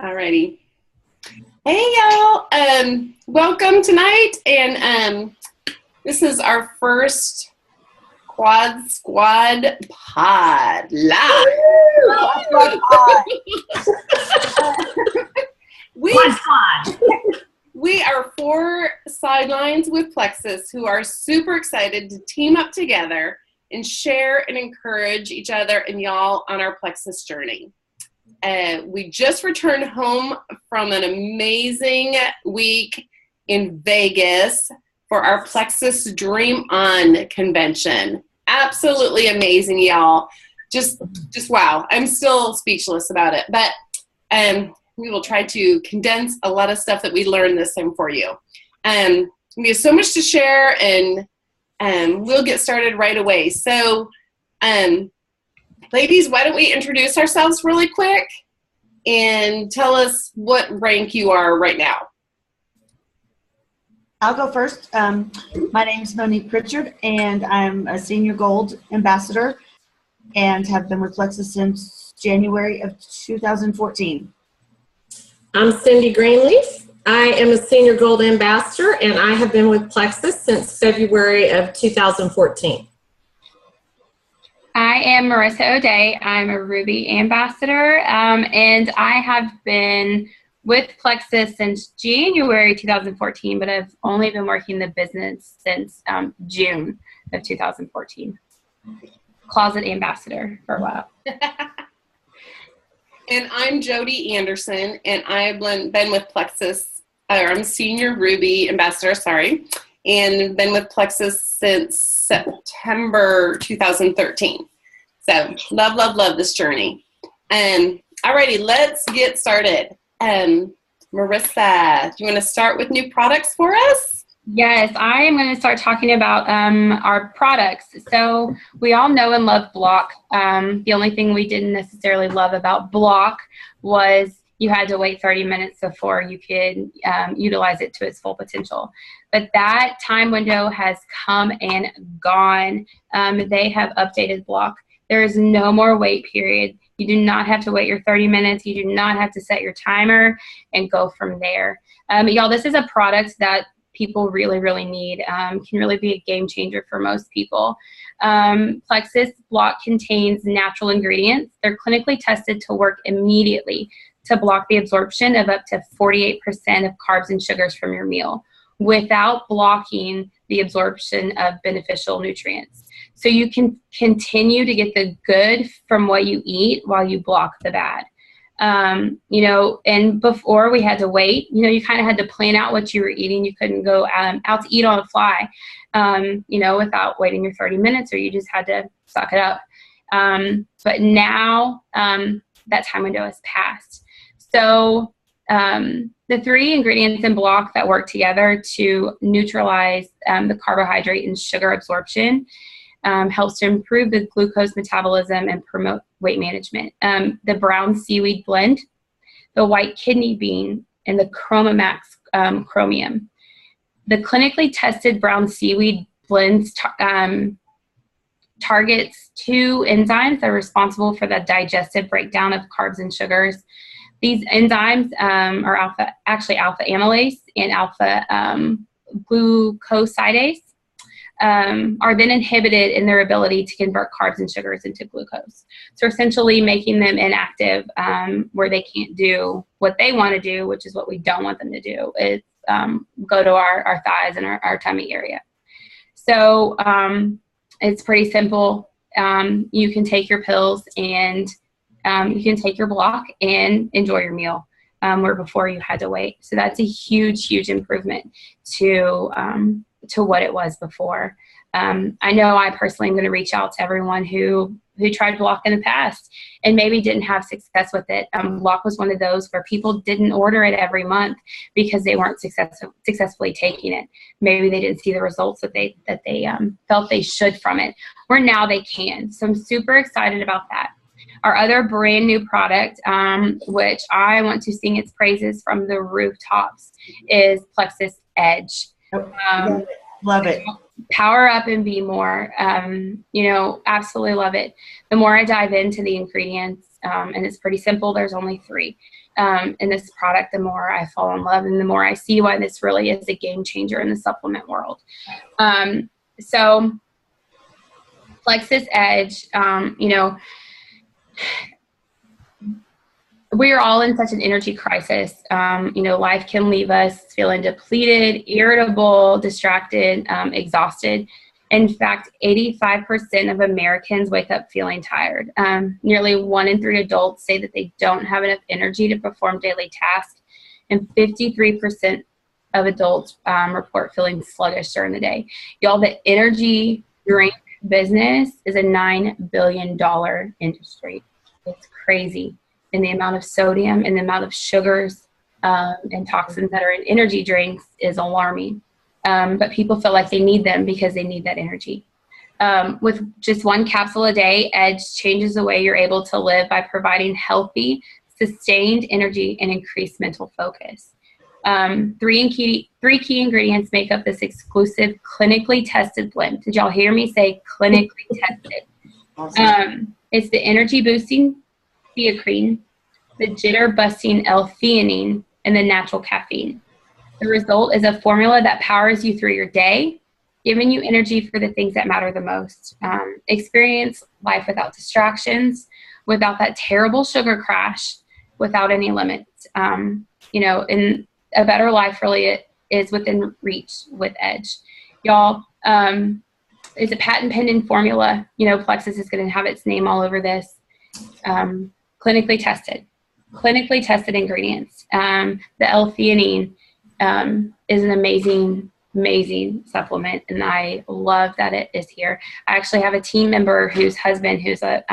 Alrighty. Hey y'all, welcome tonight, and this is our first Quad Squad Pod live. Quad Squad Pod. We are four sidelines with Plexus who are super excited to team up together and share and encourage each other and y'all on our Plexus journey. We just returned home from an amazing week in Vegas for our Plexus Dream On convention. Absolutely amazing, y'all. Just wow. I'm still speechless about it. But we will try to condense a lot of stuff that we learned this time for you. We have so much to share, and we'll get started right away. So, ladies, why don't we introduce ourselves really quick and tell us what rank you are right now. I'll go first. My name is Monique Pritchard, and I'm a senior gold ambassador and have been with Plexus since January of 2014. I'm Cindy Greenleaf. I am a senior gold ambassador, and I have been with Plexus since February of 2014. I am Marissa Odea. I'm a Ruby ambassador, and I have been with Plexus since January 2014, but I've only been working the business since June of 2014. Closet ambassador for a while. And I'm Jodi Anderson, and I've been with Plexus, I'm senior Ruby ambassador, and been with Plexus since September 2013. So love this journey. Alrighty, let's get started. Marissa, do you want to start with new products for us? Yes, I am going to start talking about our products. So we all know and love Block. The only thing we didn't necessarily love about Block was you had to wait 30 minutes before you could utilize it to its full potential. But that time window has come and gone. They have updated Block. There is no more wait period. You do not have to wait your 30 minutes. You do not have to set your timer and go from there. Y'all, this is a product that people really, really need. Can really be a game changer for most people. Plexus Block contains natural ingredients. They're clinically tested to work immediately to block the absorption of up to 48% of carbs and sugars from your meal without blocking the absorption of beneficial nutrients. So you can continue to get the good from what you eat while you block the bad. And before we had to wait, you kind of had to plan out what you were eating. You couldn't go out to eat on the fly, without waiting your 30 minutes, or you just had to suck it up. But now that time window has passed. So the three ingredients in Block that work together to neutralize the carbohydrate and sugar absorption helps to improve the glucose metabolism and promote weight management. The brown seaweed blend, the white kidney bean, and the Chromamax chromium. The clinically tested brown seaweed blends targets two enzymes that are responsible for the digestive breakdown of carbs and sugars. These enzymes are alpha amylase and alpha glucosidase. Are then inhibited in their ability to convert carbs and sugars into glucose. So essentially making them inactive, where they can't do what they want to do, which is what we don't want them to do, is go to our thighs and our tummy area. So it's pretty simple. You can take your pills and you can take your Block and enjoy your meal, where before you had to wait. So that's a huge, huge improvement to what it was before. I know I personally am going to reach out to everyone who tried Block in the past and maybe didn't have success with it. Block was one of those where people didn't order it every month because they weren't successfully taking it. Maybe they didn't see the results that they felt they should from it, where now they can. So I'm super excited about that. Our other brand new product, which I want to sing its praises from the rooftops, is Plexus Edge. Love it. Power up and be more. Absolutely love it. The more I dive into the ingredients, and it's pretty simple. There's only 3. In this product, the more I fall in love and the more I see why this really is a game changer in the supplement world. So Plexus Edge, we're all in such an energy crisis. Life can leave us feeling depleted, irritable, distracted, exhausted. In fact, 85% of Americans wake up feeling tired. Nearly 1 in 3 adults say that they don't have enough energy to perform daily tasks, and 53% of adults report feeling sluggish during the day. Y'all, the energy drink business is a $9 billion industry. It's crazy. And the amount of sodium and the amount of sugars and toxins that are in energy drinks is alarming. But people feel like they need them because they need that energy. With just 1 capsule a day, Edge changes the way you're able to live by providing healthy, sustained energy and increased mental focus. 3 key ingredients make up this exclusive, clinically tested blend. Did y'all hear me say clinically tested? Awesome. It's the energy-boosting theacrine, the jitter-busting L-theanine, and the natural caffeine. The result is a formula that powers you through your day, giving you energy for the things that matter the most. Experience life without distractions, without that terrible sugar crash, without any limits. And a better life really is within reach with Edge. Y'all, it's a patent pending formula. Plexus is going to have its name all over this. Clinically tested ingredients. The L-theanine is an amazing supplement, and I love that it is here. I actually have a team member whose husband, who's a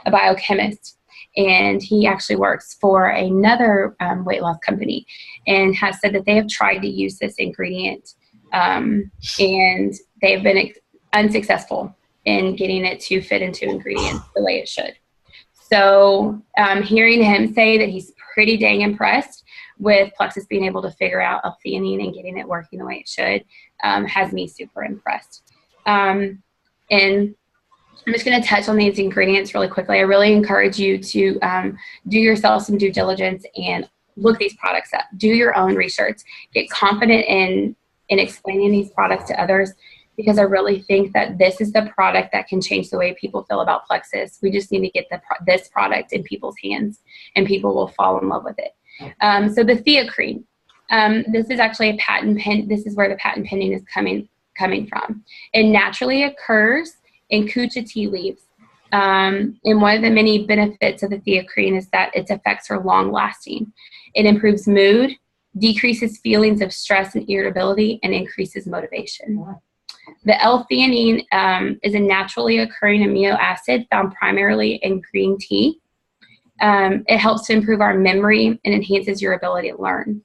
biochemist, and he actually works for another weight loss company, and has said that they have tried to use this ingredient, and they've been unsuccessful in getting it to fit into ingredients the way it should. So hearing him say that he's pretty dang impressed with Plexus being able to figure out L-theanine and getting it working the way it should has me super impressed. And I'm just going to touch on these ingredients really quickly. I really encourage you to do yourself some due diligence and look these products up. Do your own research. Get confident in explaining these products to others, because I really think that this is the product that can change the way people feel about Plexus. We just need to get this product in people's hands, and people will fall in love with it. So the theacrine, this is actually a patent pen. This is where the patent pending is coming from. It naturally occurs in kucha tea leaves. And one of the many benefits of the theacrine is that its effects are long lasting. It improves mood, decreases feelings of stress and irritability, and increases motivation. The L-theanine is a naturally occurring amino acid found primarily in green tea. It helps to improve our memory and enhances your ability to learn.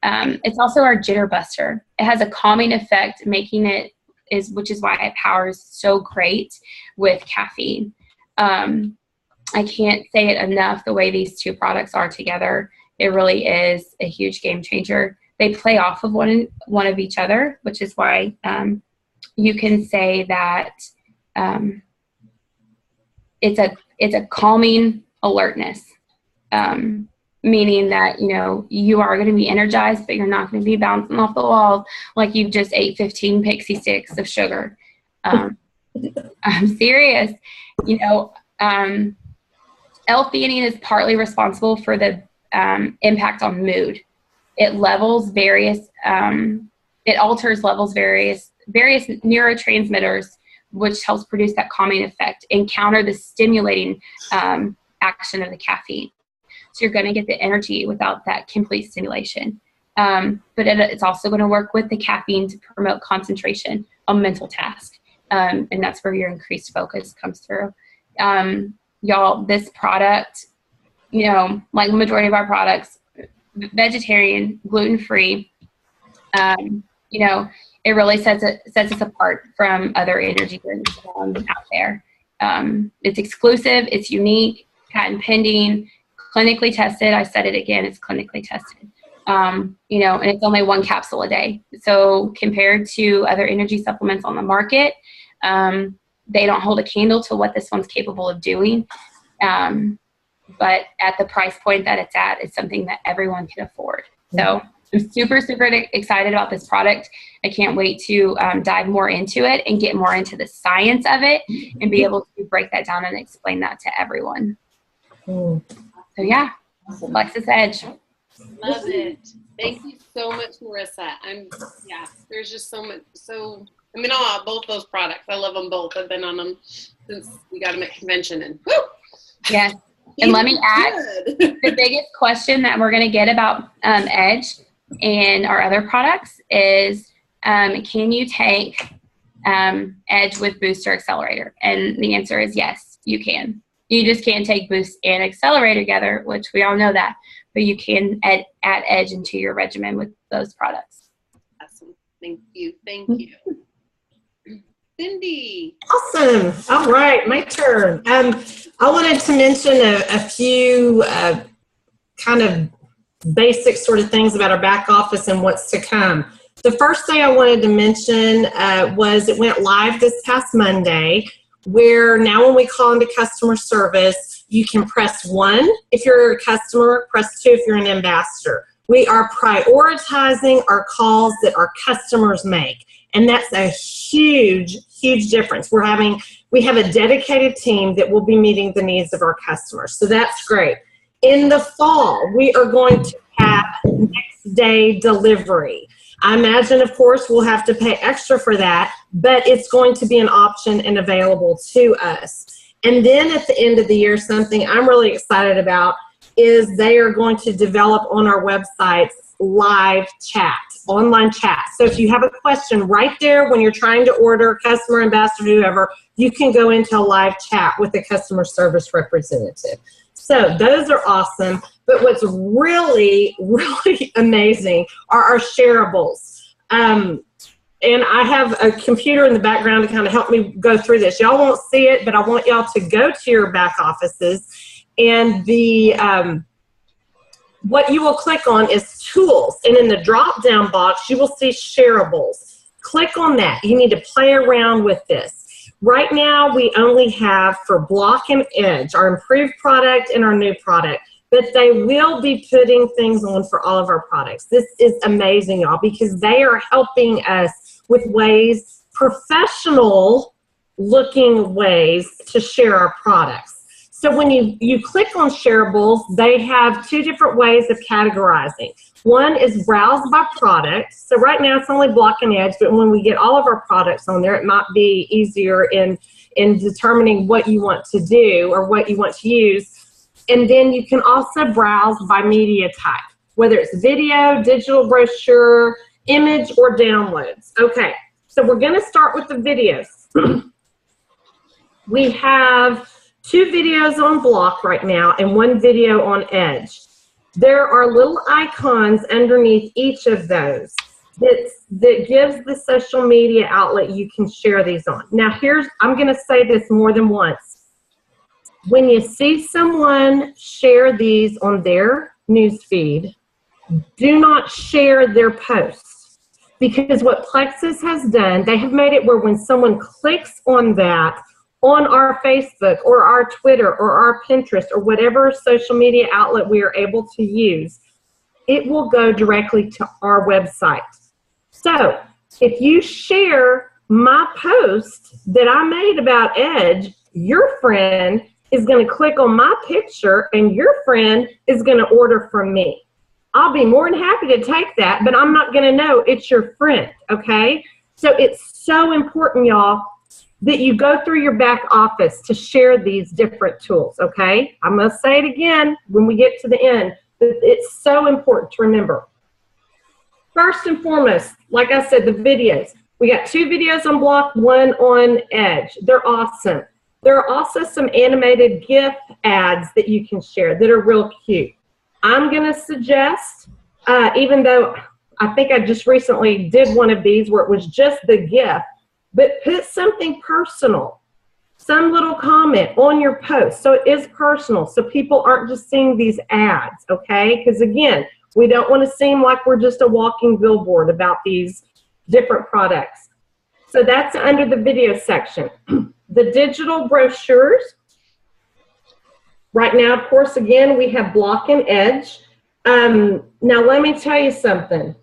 It's also our jitter buster. It has a calming effect, which is why it powers so great with caffeine. I can't say it enough, the way these 2 products are together. It really is a huge game changer. They play off of one of each other, which is why you can say that it's a calming alertness, meaning that you are going to be energized, but you're not going to be bouncing off the walls like you've just ate 15 pixie sticks of sugar. I'm serious. L-theanine is partly responsible for the impact on mood. It alters levels various neurotransmitters, which helps produce that calming effect and counter the stimulating action of the caffeine. So you're going to get the energy without that complete stimulation. But it's also going to work with the caffeine to promote concentration on mental tasks. And that's where your increased focus comes through. Y'all, this product, like the majority of our products, vegetarian, gluten-free, it really sets us apart from other energy drinks out there. It's exclusive, it's unique, patent pending, clinically tested. I said it again, it's clinically tested. And it's only 1 capsule a day. So compared to other energy supplements on the market, they don't hold a candle to what this one's capable of doing. but at the price point that it's at, it's something that everyone can afford. So I'm super, super excited about this product. I can't wait to dive more into it and get more into the science of it and be able to break that down and explain that to everyone. So yeah, Plexus Edge. Love it. Thank you so much, Marissa. There's just so much. I'm in awe of both those products. I love them both. I've been on them since we got them at convention, and whoo! Yes. And let me add, the biggest question that we're going to get about Edge and our other products is, can you take Edge with booster accelerator? And the answer is yes, you can. You just can't take boost and accelerator together, which we all know that, but you can add Edge into your regimen with those products. Awesome. Thank you. Cindy. Awesome. All right, my turn. I wanted to mention a few kind of basic sort of things about our back office and what's to come. The first thing I wanted to mention was it went live this past Monday, where now when we call into customer service, you can press 1 if you're a customer, press 2 if you're an ambassador. We are prioritizing our calls that our customers make. And that's a huge, huge difference. We have a dedicated team that will be meeting the needs of our customers. So that's great. In the fall, we are going to have next day delivery. I imagine, of course, we'll have to pay extra for that, but it's going to be an option and available to us. And then at the end of the year, something I'm really excited about is they are going to develop on our website live chat, online chat. So if you have a question right there when you're trying to order, customer, ambassador, whoever, you can go into a live chat with a customer service representative. So those are awesome. But what's really, really amazing are our shareables. And I have a computer in the background to kind of help me go through this. Y'all won't see it, but I want y'all to go to your back offices, and what you will click on is tools, and in the drop down box you will see shareables. Click on that. You need to play around with this. Right now we only have for Block and Edge, our improved product and our new product, but they will be putting things on for all of our products. This is amazing, y'all, because they are helping us with ways, professional looking ways to share our products. So when you click on shareables, they have 2 different ways of categorizing. One is browse by product. So right now it's only Block and Edge, but when we get all of our products on there, it might be easier in determining what you want to do or what you want to use. And then you can also browse by media type, whether it's video, digital brochure, image, or downloads. Okay, so we're going to start with the videos. We have 2 videos on Block right now and 1 video on Edge. There are little icons underneath each of those that gives the social media outlet you can share these on. Now I'm going to say this more than once. When you see someone share these on their news feed, do not share their posts, because what Plexus has done, they have made it where when someone clicks on that on our Facebook or our Twitter or our Pinterest or whatever social media outlet we are able to use, it will go directly to our website. So if you share my post that I made about Edge, your friend is going to click on my picture and your friend is going to order from me. I'll be more than happy to take that, but I'm not going to know it's your friend, okay? So it's so important, y'all, that you go through your back office to share these different tools, okay? I'm going to say it again when we get to the end, but it's so important to remember. First and foremost, like I said, the videos. We got 2 videos on Block, 1 on Edge. They're awesome. There are also some animated GIF ads that you can share that are real cute. I'm going to suggest, even though I think I just recently did one of these where it was just the GIF, but put something personal, some little comment on your post so it is personal, so people aren't just seeing these ads, okay? Because again, we don't want to seem like we're just a walking billboard about these different products. So that's under the video section. The digital brochures, Right now, of course, again, we have block and edge. Now, let me tell you something.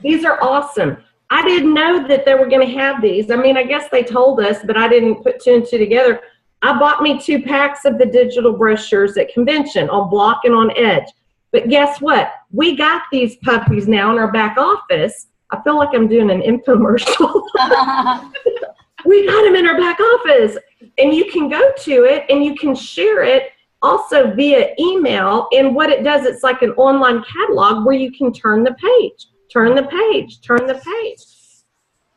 These are awesome. I didn't know that they were going to have these. I mean, I guess they told us, but I didn't put two and two together. I bought me 2 packs of the digital brochures at convention on block and on edge. But guess what? We got these puppies now in our back office. I feel like I'm doing an infomercial. We got them in our back office. And you can go to it and you can share it also via email. And what it does, it's like an online catalog where you can turn the page, turn the page, turn the page.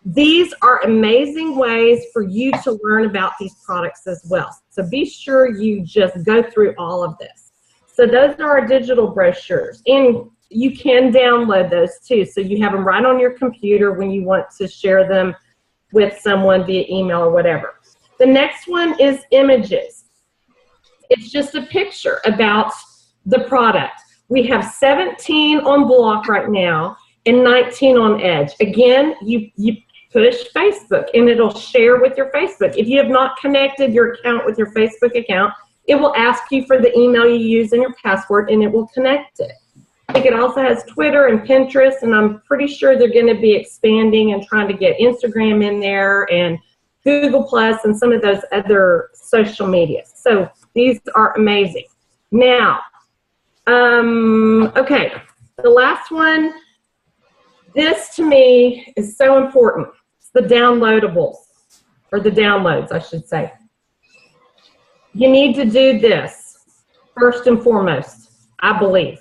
These are amazing ways for you to learn about these products as well. So be sure you just go through all of this. So those are our digital brochures. And you can download those too. So you have them right on your computer when you want to share them with someone via email or whatever. The next one is images. It's just a picture about the product. We have 17 on block right now and 19 on edge. Again, you push Facebook and it'll share with your Facebook. If you have not connected your account with your Facebook account, it will ask you for the email you use and your password and it will connect it. I think it also has Twitter and Pinterest, and I'm pretty sure they're going to be expanding and trying to get Instagram in there and Google Plus and some of those other social media. So these are amazing. Now, okay, the last one, this to me is so important. It's the downloadables, or the downloads, I should say. You need to do this first and foremost, I believe,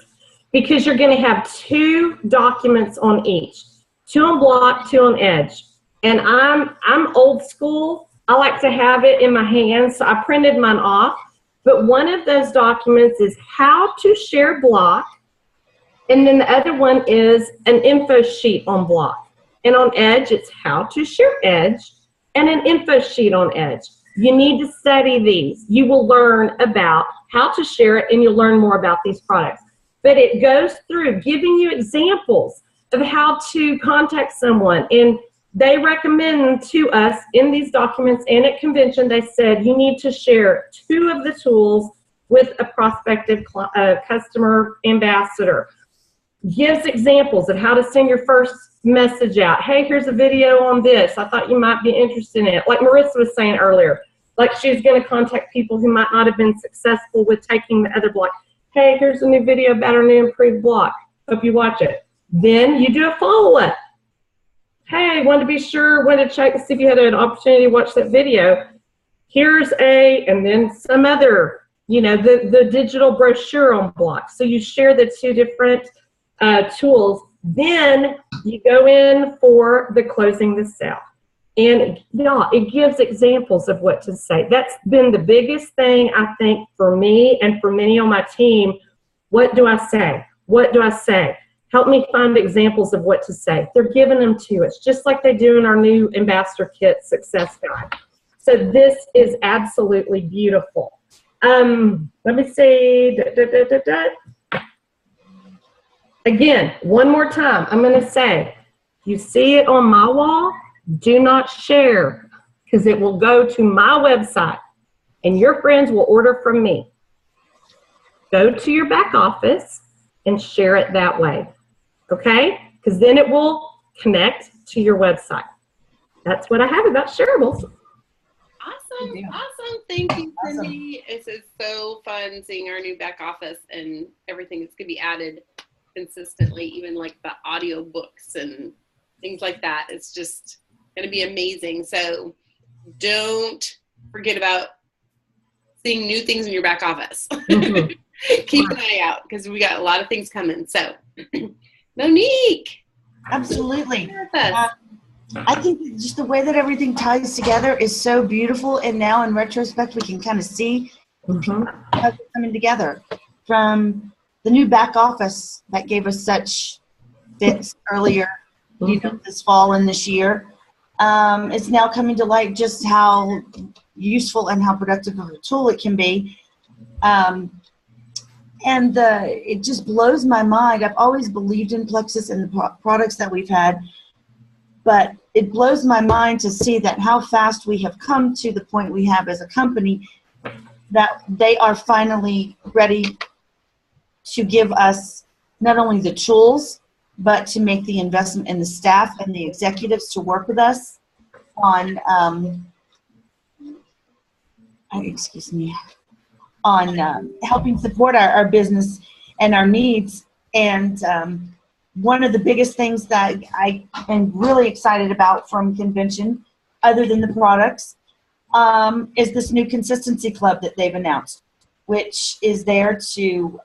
because you're going to have 2 documents on each, 2 on block, 2 on edge. And I'm old school. I like to have it in my hands, so I printed mine off. But one of those documents is how to share block, and then the other one is an info sheet on block. And on edge, it's how to share edge and an info sheet on edge. You need to study these. You will learn about how to share it, and you'll learn more about these products. But it goes through giving you examples of how to contact someone. And they recommend to us in these documents and at convention, they said you need to share 2 of the tools with a prospective customer ambassador. Gives examples of how to send your first message out. Hey, here's a video on this. I thought you might be interested in it. Like Marissa was saying earlier, like she's going to contact people who might not have been successful with taking the other block. Hey, here's a new video about our new improved block. Hope you watch it. Then you do a follow-up. Hey, wanted to be sure, wanted to check to see if you had an opportunity to watch that video. Here's and then some other, the digital brochure on block. So you share the 2 different tools. Then you go in for the closing the sale. And it gives examples of what to say. That's been the biggest thing, I think, for me and for many on my team. What do I say? What do I say? Help me find examples of what to say. They're giving them to us, just like they do in our new Ambassador Kit Success Guide. So this is absolutely beautiful. Let me see. Again, one more time, I'm going to say, you see it on my wall, do not share, because it will go to my website and your friends will order from me. Go to your back office and share it that way, okay? Because then it will connect to your website. That's what I have about shareables. Awesome, awesome. Thank you, Cindy. This is so fun seeing our new back office and everything that's going to be added consistently, even like the audio books and things like that. It's just going to be amazing. So don't forget about seeing new things in your back office. Mm-hmm. Keep an eye out because we got a lot of things coming. So Monique. Absolutely. I think just the way that everything ties together is so beautiful. And now in retrospect, we can kind of see how they're coming together. From the new back office that gave us such fits earlier, this fall and this year. It's now coming to light just how useful and how productive of a tool it can be. And it just blows my mind. I've always believed in Plexus and the products that we've had, but it blows my mind to see that how fast we have come to the point we have as a company that they are finally ready to give us not only the tools, but to make the investment in the staff and the executives to work with us on, helping support our business and our needs. And one of the biggest things that I am really excited about from convention, other than the products, is this new consistency club that they've announced, which is there to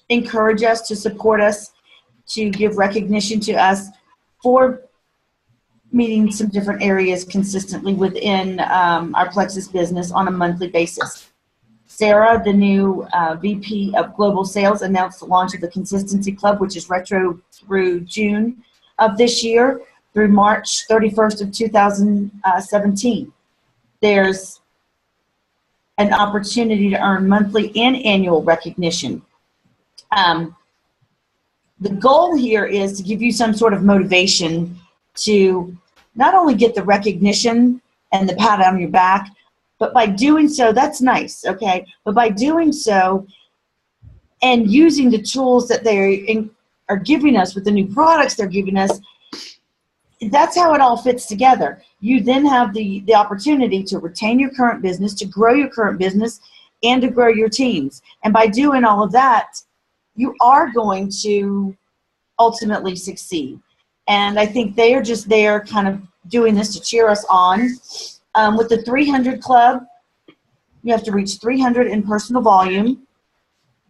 encourage us, to support us, to give recognition to us for meeting some different areas consistently within our Plexus business on a monthly basis. Sarah, the new VP of Global Sales, announced the launch of the Consistency Club, which is retro through June of this year through March 31st of 2017. There's an opportunity to earn monthly and annual recognition. The goal here is to give you some sort of motivation to not only get the recognition and the pat on your back, but by doing so, that's nice, okay? But by doing so and using the tools that they are giving us with the new products they're giving us, that's how it all fits together. You then have the opportunity to retain your current business, to grow your current business, and to grow your teams. And by doing all of that, you are going to ultimately succeed. And I think they are just there kind of doing this to cheer us on. With the 300 Club, you have to reach 300 in personal volume,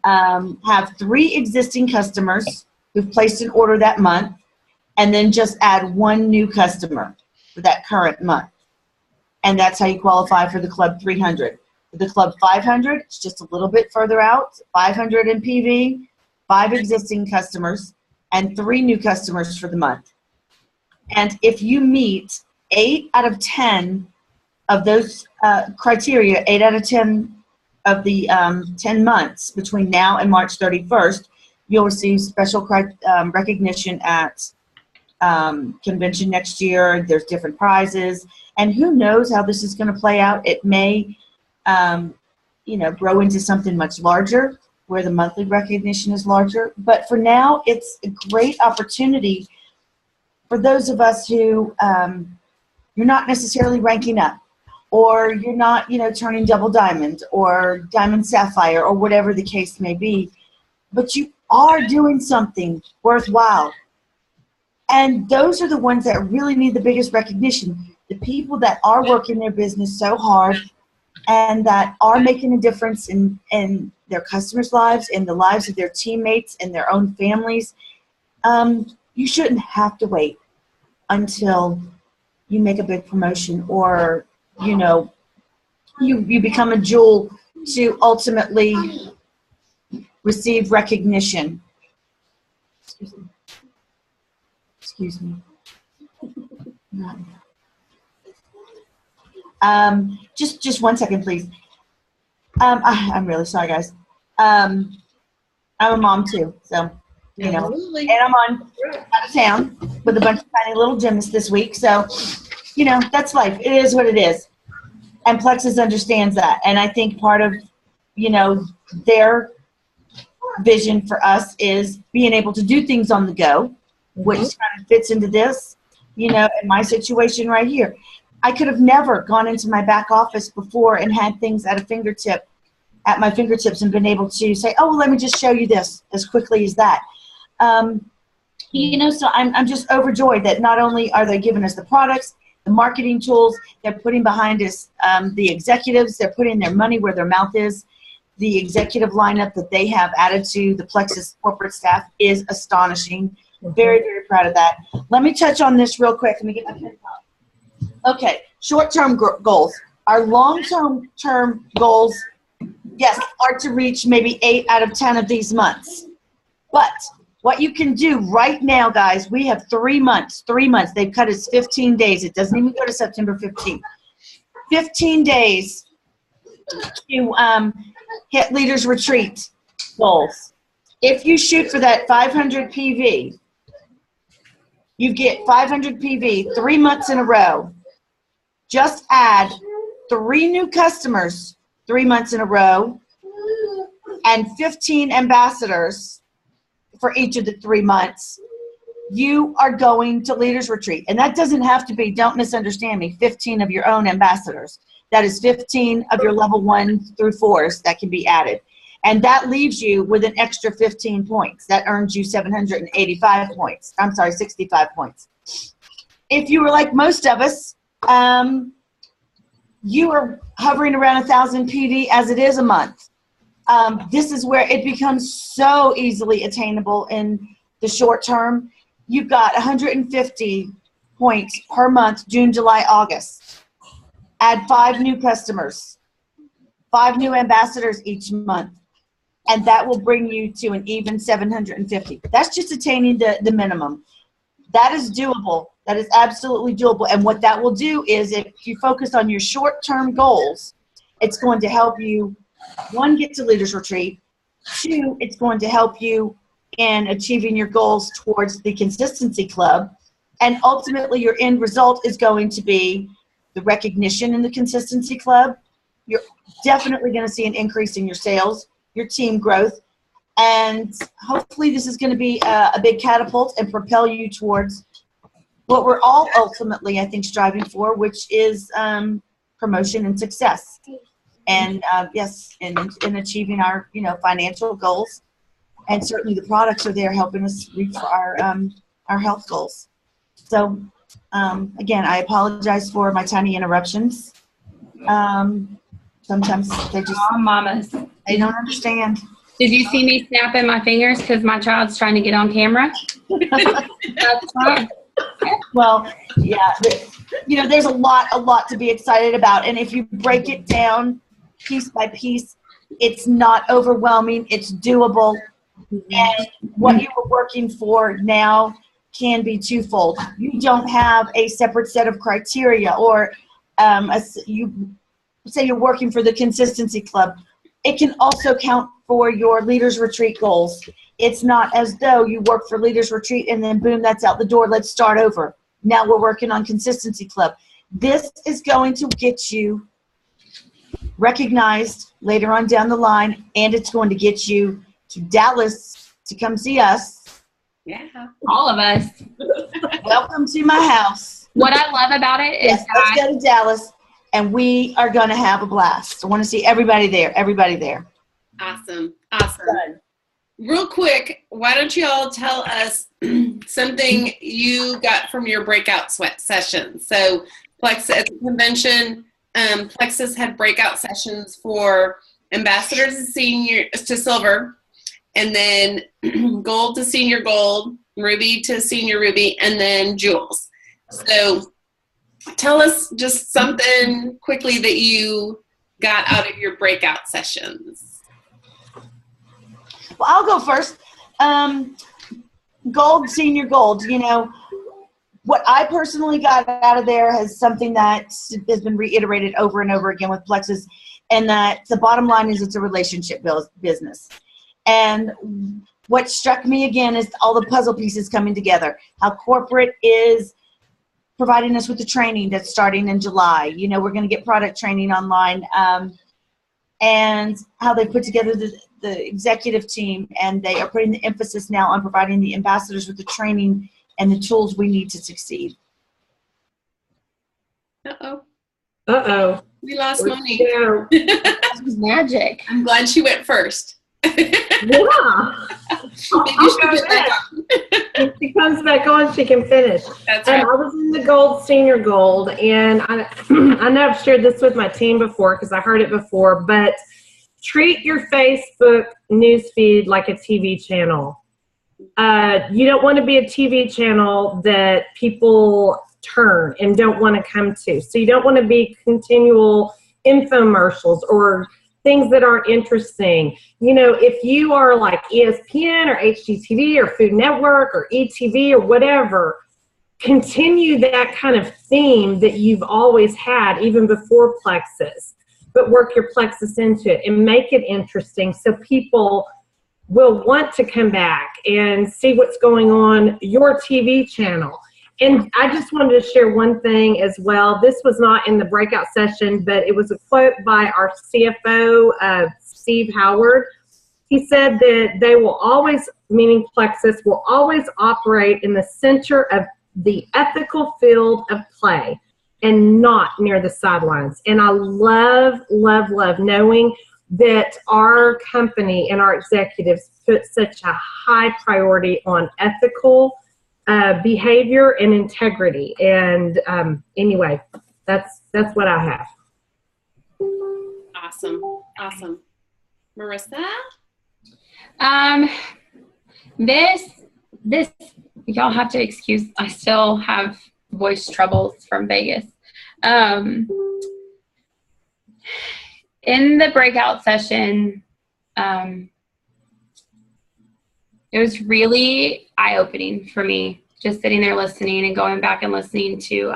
have 3 existing customers who've placed an order that month, and then just add 1 new customer for that current month. And that's how you qualify for the Club 300. For the Club 500, it's just a little bit further out, 500 in PV, 5 existing customers, and 3 new customers for the month. And if you meet 8 out of 10 of those criteria, 8 out of 10 of the 10 months between now and March 31st, you'll receive special recognition at convention next year. There's different prizes, and who knows how this is going to play out. It may, grow into something much larger, where the monthly recognition is larger. But for now, it's a great opportunity for those of us who you're not necessarily ranking up, or you're not, turning double diamond or diamond sapphire or whatever the case may be, but you are doing something worthwhile. And those are the ones that really need the biggest recognition. The people that are working their business so hard and that are making a difference in their customers' lives, in the lives of their teammates and their own families. You shouldn't have to wait until you make a big promotion or, you become a jewel to ultimately receive recognition. Excuse me. Just 1 second, please. I'm really sorry, guys. I'm a mom too, so and I'm out of town with a bunch of tiny little gymnasts this week. So, that's life. It is what it is, and Plexus understands that. And I think part of, their vision for us is being able to do things on the go, which kind of fits into this, in my situation right here. I could have never gone into my back office before and had things at my fingertips and been able to say, oh, well, let me just show you this as quickly as that. So I'm just overjoyed that not only are they giving us the products, the marketing tools, they're putting behind us the executives, they're putting their money where their mouth is. The executive lineup that they have added to the Plexus corporate staff is astonishing. Very, very proud of that. Let me touch on this real quick. Let me get my pen out. Okay, short-term goals. Our long-term goals, yes, are to reach maybe 8 out of 10 of these months. But what you can do right now, guys, we have 3 months. 3 months. They've cut us 15 days. It doesn't even go to September 15th. 15 days to hit Leaders Retreat goals. If you shoot for that 500 PV, you get 500 PV 3 months in a row. Just add 3 new customers 3 months in a row, and 15 ambassadors for each of the 3 months, you are going to Leaders Retreat. And that doesn't have to be, don't misunderstand me, 15 of your own ambassadors. That is 15 of your level 1 through 4s that can be added. And that leaves you with an extra 15 points. That earns you 785 points. I'm sorry, 65 points. If you were like most of us, you are hovering around 1,000 PD as it is a month. This is where it becomes so easily attainable in the short term. You've got 150 points per month, June, July, August. Add 5 new customers, 5 new ambassadors each month, and that will bring you to an even 750. That's just attaining the minimum. That is doable. That is absolutely doable. And what that will do is if you focus on your short-term goals, it's going to help you, 1, get to Leaders Retreat. 2, it's going to help you in achieving your goals towards the Consistency Club. And ultimately, your end result is going to be the recognition in the Consistency Club. You're definitely going to see an increase in your sales, your team growth, and hopefully this is going to be a big catapult and propel you towards what we're all ultimately, I think, striving for, which is promotion and success. And yes, in achieving our financial goals, and certainly the products are there helping us reach our health goals. So again, I apologize for my tiny interruptions. Sometimes they just mamas, they don't understand. Did you see me snapping my fingers because my child's trying to get on camera? That's fine. Well, yeah, there's a lot to be excited about, and if you break it down piece by piece, it's not overwhelming. It's doable, and what you were working for now can be twofold. You don't have a separate set of criteria, or you say you're working for the Consistency Club. It can also count for your Leaders Retreat goals. It's not as though you work for Leaders Retreat and then boom, that's out the door. Let's start over. Now we're working on Consistency Club. This is going to get you recognized later on down the line, and it's going to get you to Dallas to come see us. Yeah. All of us. Welcome to my house. What I love about it is let's go to Dallas, and we are going to have a blast. I want to see everybody there. Awesome. Real quick, why don't you all tell us something you got from your breakout session? So Plexus at the convention, Plexus had breakout sessions for ambassadors to silver, and then gold to senior gold, ruby to senior ruby, and then jewels. So tell us just something quickly that you got out of your breakout sessions. Well, I'll go first. Gold, senior gold. What I personally got out of there is something that has been reiterated over and over again with Plexus, and that the bottom line is it's a relationship business. And what struck me again is all the puzzle pieces coming together. How corporate is providing us with the training that's starting in July. We're going to get product training online, and how they put together the executive team, and they are putting the emphasis now on providing the ambassadors with the training and the tools we need to succeed. Uh-oh. We lost Monique. That was magic. I'm glad she went first. Yeah. If she comes back on, she can finish. That's right. I was in the gold, senior gold, and I know I've shared this with my team before because I heard it before, but treat your Facebook newsfeed like a TV channel. You don't want to be a TV channel that people turn and don't want to come to. So you don't want to be continual infomercials or things that aren't interesting. If you are like ESPN or HGTV or Food Network or ETV or whatever, continue that kind of theme that you've always had even before Plexus, but work your Plexus into it and make it interesting so people will want to come back and see what's going on your TV channel. And I just wanted to share one thing as well. This was not in the breakout session, but it was a quote by our CFO, Steve Howard. He said that they will always, meaning Plexus, will always operate in the center of the ethical field of play and not near the sidelines. And I love, love, love knowing that our company and our executives put such a high priority on ethical behavior and integrity. And anyway, that's what I have. Awesome. Marissa? This y'all have to excuse, I still have voice troubles from Vegas. In the breakout session, it was really eye-opening for me, just sitting there listening and going back and listening to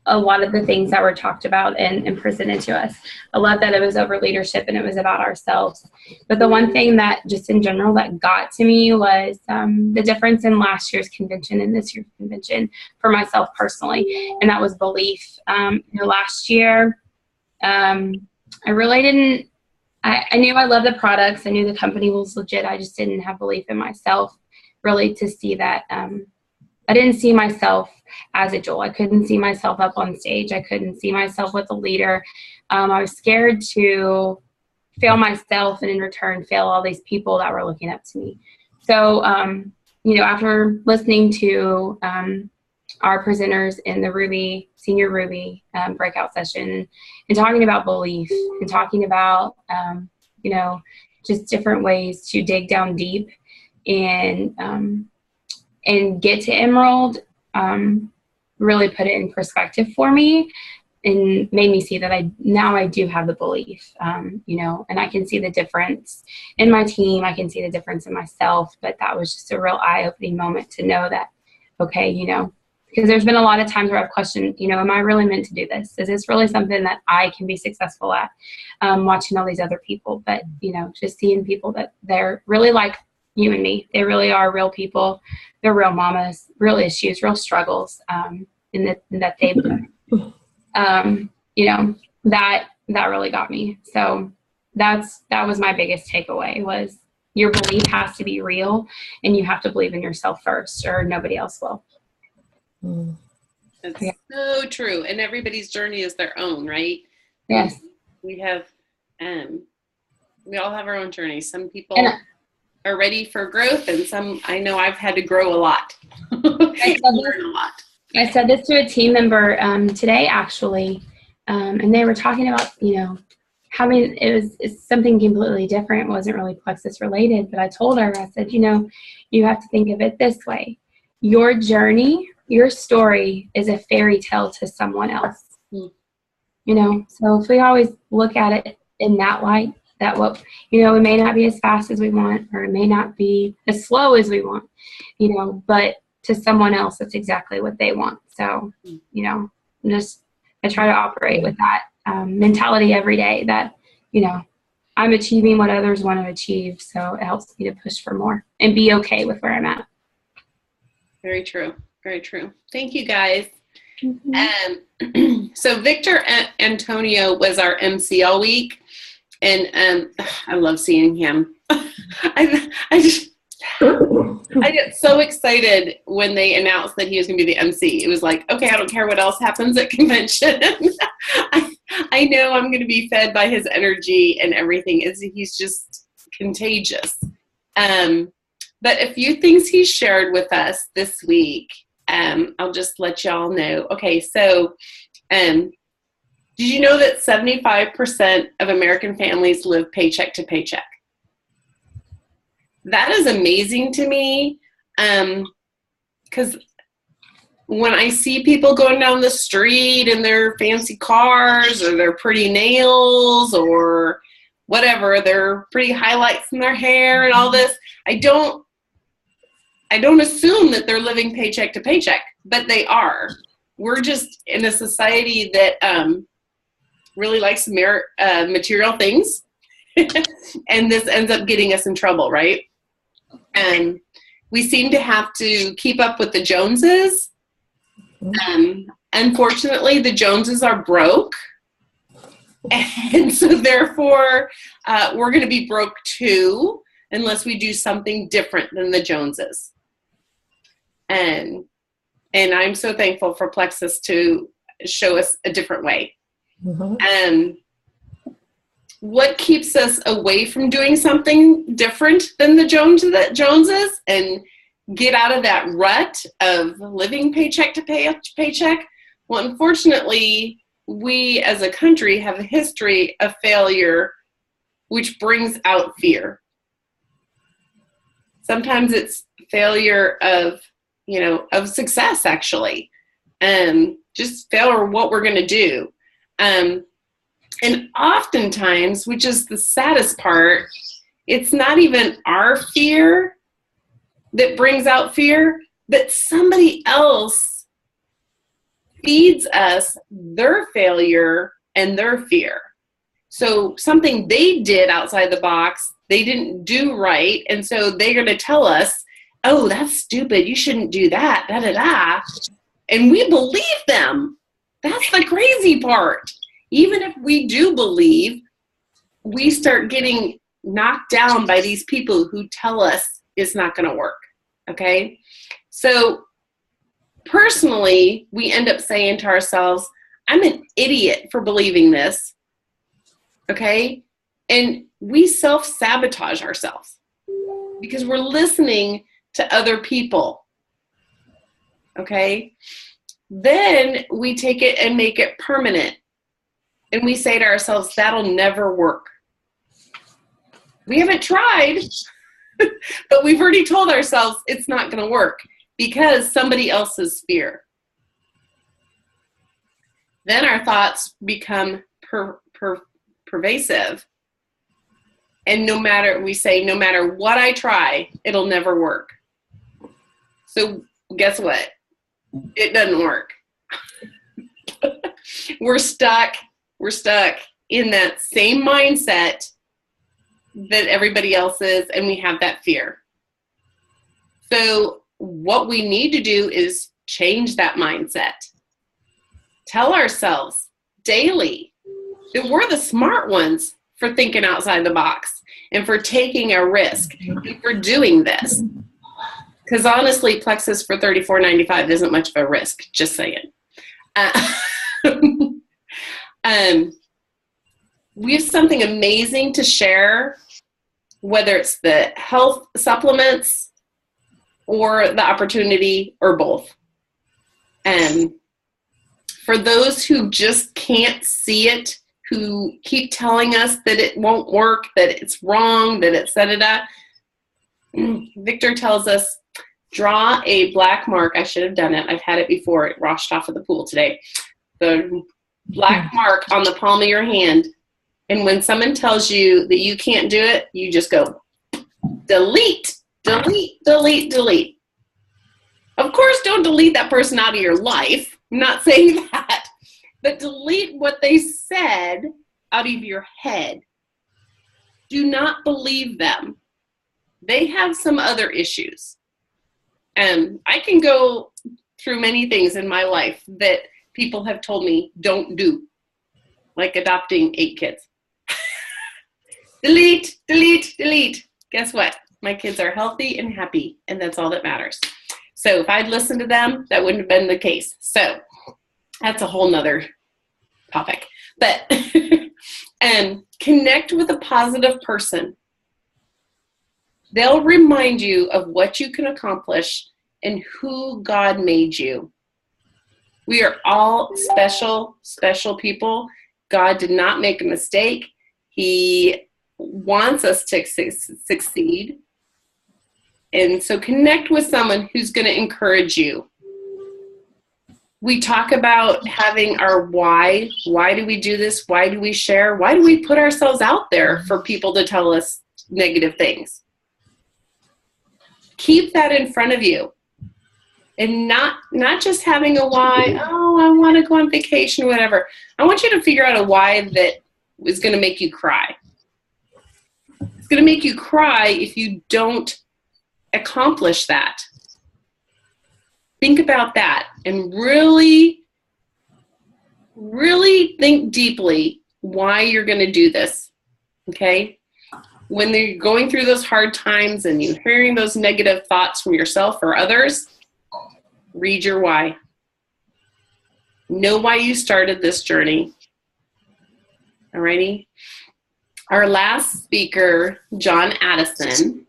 a lot of the things that were talked about and presented to us. I love that it was over leadership and it was about ourselves. But the one thing that just in general that got to me was the difference in last year's convention and this year's convention for myself personally, and that was belief. Last year, I really didn't, I knew I loved the products. I knew the company was legit. I just didn't have belief in myself really to see that. I didn't see myself as a Joel. I couldn't see myself up on stage. I couldn't see myself with a leader. I was scared to fail myself and in return fail all these people that were looking up to me. So, after listening to our presenters in the Senior Ruby breakout session and talking about belief and talking about, just different ways to dig down deep and get to Emerald, really put it in perspective for me and made me see that I do have the belief, and I can see the difference in my team. I can see the difference in myself, but that was just a real eye-opening moment to know that, okay, because there's been a lot of times where I've questioned, am I really meant to do this? Is this really something that I can be successful at? Watching all these other people, but, just seeing people that they're really like you and me. They really are real people. They're real mamas, real issues, real struggles, that they've done. That really got me. So that was my biggest takeaway was your belief has to be real and you have to believe in yourself first or nobody else will. That's so true. And everybody's journey is their own, right? Yes. We have, we all have our own journey. Some people are ready for growth and some, I know I've had to grow a lot. Learn a lot. I said this to a team member today, actually, and they were talking about, it's something completely different. It wasn't really Plexus related, but I told her, I said, you have to think of it this way. Your journey, your story is a fairy tale to someone else. So if we always look at it in that light, that it may not be as fast as we want, or it may not be as slow as we want, but to someone else, that's exactly what they want. So, I try to operate with that mentality every day that, I'm achieving what others want to achieve. So it helps me to push for more and be okay with where I'm at. Very true. Very true. Thank you, guys. Mm-hmm. So Victor Antonio was our MC all week, and I love seeing him. I get so excited when they announced that he was going to be the MC. It was like, okay, I don't care what else happens at convention. I know I'm going to be fed by his energy and everything. He's just contagious. But a few things he shared with us this week, I'll just let y'all know. Okay, so did you know that 75% of American families live paycheck to paycheck? That is amazing to me, because when I see people going down the street in their fancy cars or their pretty nails or whatever, their pretty highlights in their hair and all this, I don't assume that they're living paycheck to paycheck, but they are. We're just in a society that really likes material things, and this ends up getting us in trouble, right? And we seem to have to keep up with the Joneses. Unfortunately, the Joneses are broke. And so therefore, we're going to be broke too, unless we do something different than the Joneses. And I'm so thankful for Plexus to show us a different way. What keeps us away from doing something different than the Joneses and get out of that rut of living paycheck to paycheck? Well, unfortunately, we as a country have a history of failure, which brings out fear. Sometimes it's failure of success, actually. Just failure what we're going to do. And oftentimes, which is the saddest part, it's not even our fear that brings out fear, but somebody else feeds us their failure and their fear. So something they did outside the box, they didn't do right, and so they're going to tell us, oh, that's stupid, you shouldn't do that, da-da-da. And we believe them. That's the crazy part. Even if we do believe, we start getting knocked down by these people who tell us it's not going to work, okay? So personally, we end up saying to ourselves, I'm an idiot for believing this, okay? And we self-sabotage ourselves because we're listening to other people, okay? Then we take it and make it permanent. And we say to ourselves, that'll never work. We haven't tried, but we've already told ourselves it's not going to work because somebody else's fear. Then our thoughts become pervasive. And no matter what I try, it'll never work. So guess what? It doesn't work. We're stuck in that same mindset that everybody else is, and we have that fear. So what we need to do is change that mindset. Tell ourselves daily that we're the smart ones for thinking outside the box and for taking a risk and for doing this. Because honestly, Plexus for $34.95 isn't much of a risk, just saying. We have something amazing to share, whether it's the health supplements or the opportunity or both. For those who just can't see it, who keep telling us that it won't work, that it's wrong, that it's da-da-da, Victor tells us, draw a black mark. I should have done it. I've had it before. It washed off of the pool today. The black mark on the palm of your hand. And when someone tells you that you can't do it, you just go, delete, delete, delete, delete. Of course, don't delete that person out of your life. I'm not saying that. But delete what they said out of your head. Do not believe them. They have some other issues. And I can go through many things in my life that people have told me don't do, like adopting 8 kids. Delete, delete, delete. Guess what? My kids are healthy and happy, and that's all that matters. So if I'd listened to them, that wouldn't have been the case. So that's a whole nother topic. But connect with a positive person. They'll remind you of what you can accomplish and who God made you. We are all special, special people. God did not make a mistake. He wants us to succeed. And so connect with someone who's going to encourage you. We talk about having our why. Why do we do this? Why do we share? Why do we put ourselves out there for people to tell us negative things? Keep that in front of you. And not just having a why, oh, I want to go on vacation or whatever. I want you to figure out a why that is going to make you cry. It's going to make you cry if you don't accomplish that? Think about that and really, really think deeply why you're going to do this, okay? When you're going through those hard times and you're hearing those negative thoughts from yourself or others, read your why. Know why you started this journey. Alrighty? Our last speaker, John Addison,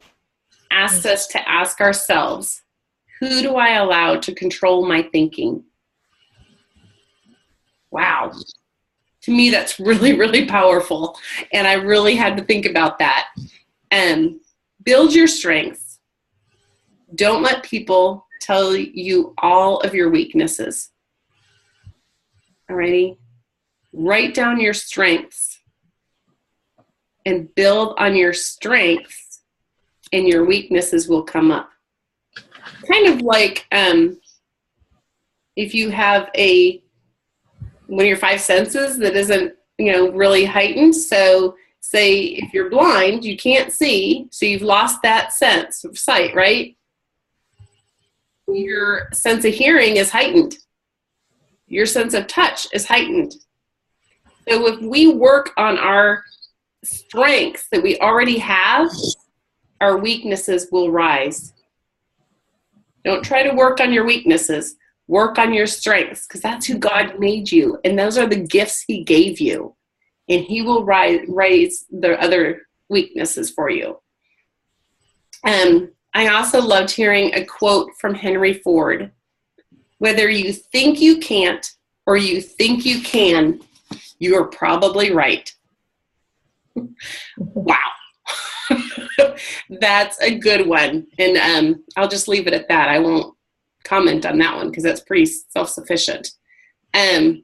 asked us to ask ourselves, who do I allow to control my thinking? Wow. To me, that's really, really powerful. And I really had to think about that. Build your strengths. Don't let people tell you all of your weaknesses. Alrighty? Write down your strengths and build on your strengths, and your weaknesses will come up. Kind of like if you have one of your five senses that isn't, really heightened. So say if you're blind, you can't see, so you've lost that sense of sight, right? Your sense of hearing is heightened. Your sense of touch is heightened. So if we work on our strengths that we already have, our weaknesses will rise. Don't try to work on your weaknesses. Work on your strengths, because that's who God made you, and those are the gifts He gave you, and He will raise the other weaknesses for you. I also loved hearing a quote from Henry Ford. Whether you think you can't or you think you can, you are probably right. Wow. That's a good one. And I'll just leave it at that. I won't comment on that one because that's pretty self-sufficient. I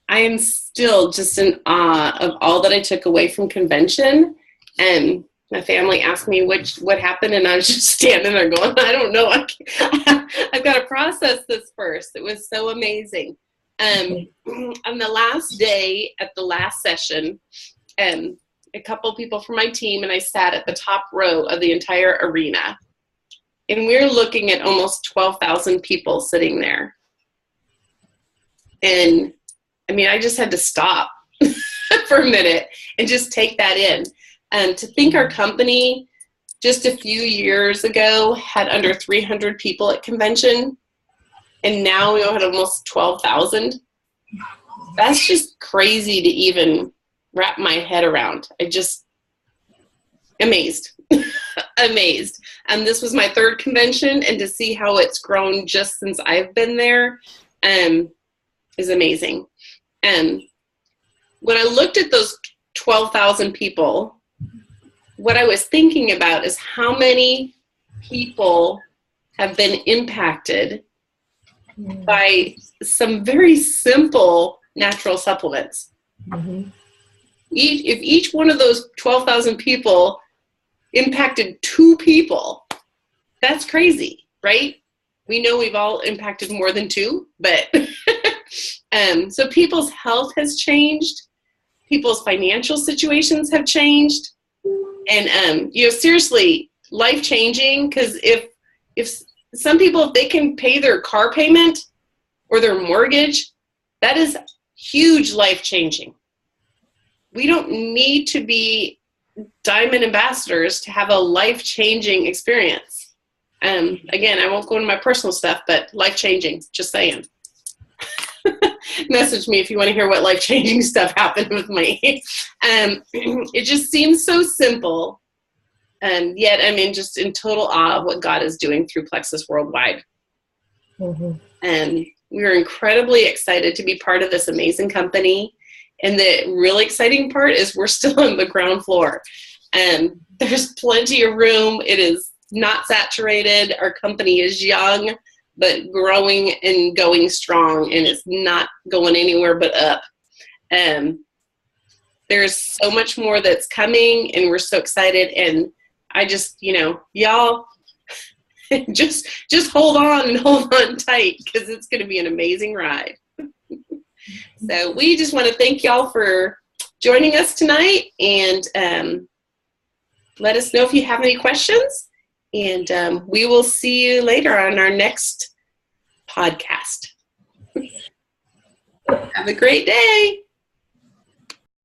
am still just in awe of all that I took away from convention. My family asked me what happened, and I was just standing there going, I don't know. I've got to process this first. It was so amazing. On the last day at the last session, a couple people from my team and I sat at the top row of the entire arena. And we're looking at almost 12,000 people sitting there. And I just had to stop for a minute and just take that in. And to think our company just a few years ago had under 300 people at convention, and now we had almost 12,000. That's just crazy to even wrap my head around. I just amazed. Amazed. And this was my third convention, and to see how it's grown just since I've been there is amazing. And when I looked at those 12,000 people, what I was thinking about is how many people have been impacted by some very simple natural supplements. Mm-hmm. If each one of those 12,000 people impacted 2 people, that's crazy, right? We know we've all impacted more than 2, but so people's health has changed, people's financial situations have changed, and seriously, life-changing. Because if some people, if they can pay their car payment or their mortgage, that is huge life-changing. We don't need to be diamond ambassadors to have a life-changing experience. Again, I won't go into my personal stuff, but life-changing, just saying. Message me if you want to hear what life-changing stuff happened with me. It just seems so simple, and yet I'm just in total awe of what God is doing through Plexus Worldwide. Mm-hmm. And we are incredibly excited to be part of this amazing company. And the really exciting part is we're still on the ground floor. There's plenty of room. It is not saturated. Our company is young, but growing and going strong, and it's not going anywhere but up. There's so much more that's coming, and we're so excited. And I just, y'all just hold on and hold on tight, because it's going to be an amazing ride. So we just want to thank y'all for joining us tonight, and let us know if you have any questions. And we will see you later on our next podcast. Have a great day.